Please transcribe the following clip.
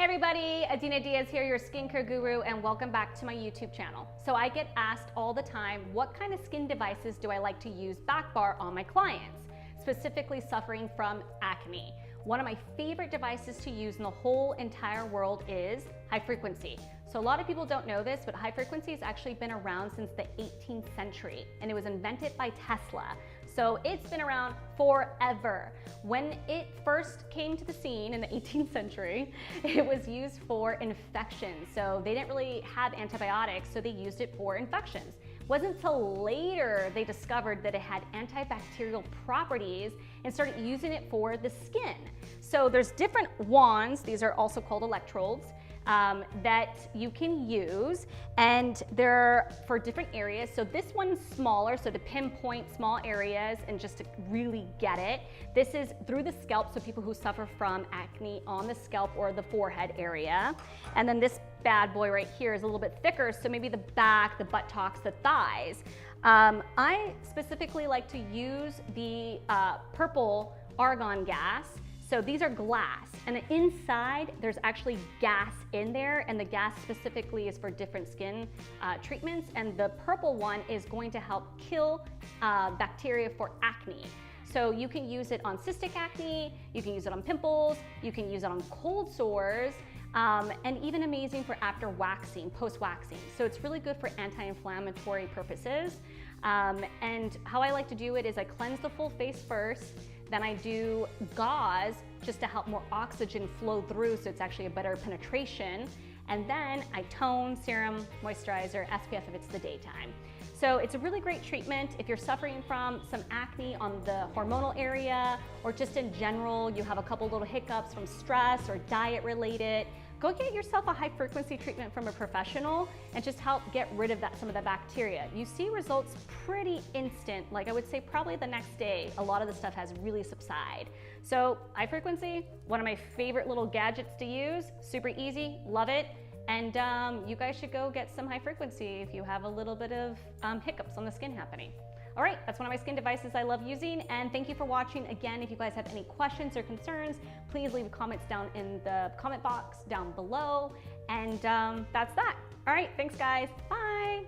Hey everybody, Adina Diaz here, your skincare guru, and welcome back to my YouTube channel. So I get asked all the time, what kind of skin devices do I like to use back bar on my clients, specifically suffering from acne? One of my favorite devices to use in the whole entire world is high frequency. So a lot of people don't know this, but high frequency has actually been around since the 18th century, and it was invented by Tesla. So it's been around forever. When it first came to the scene in the 18th century, it was used for infections. So they didn't really have antibiotics, so they used it for infections. It wasn't until later they discovered that it had antibacterial properties and started using it for the skin. So there's different wands, these are also called electrodes, that you can use, and they're for different areas. So this one's smaller, so to pinpoint small areas and just to really get it. This is through the scalp, so people who suffer from acne on the scalp or the forehead area. And then this bad boy right here is a little bit thicker, so maybe the back, the buttocks, the thighs. I specifically like to use the purple argon gas. So these are glass, and inside there's actually gas in there, and the gas specifically is for different skin treatments, and the purple one is going to help kill bacteria for acne. So you can use it on cystic acne, you can use it on pimples, you can use it on cold sores, and even amazing for after waxing, post-waxing. So it's really good for anti-inflammatory purposes. And how I like to do it is I cleanse the full face first, then I do gauze just to help more oxygen flow through, so it's actually a better penetration. And then I tone, serum, moisturizer, SPF if it's the daytime. So it's a really great treatment if you're suffering from some acne on the hormonal area, or just in general, you have a couple little hiccups from stress or diet related. Go get yourself a high frequency treatment from a professional and just help get rid of some of the bacteria. You see results pretty instant, like I would say probably the next day, a lot of the stuff has really subsided. So high frequency, one of my favorite little gadgets to use, super easy, love it. And you guys should go get some high frequency if you have a little bit of hiccups on the skin happening. All right, that's one of my skin devices I love using, and thank you for watching. Again, if you guys have any questions or concerns, please leave comments down in the comment box down below, and that's that. All right, thanks guys, bye.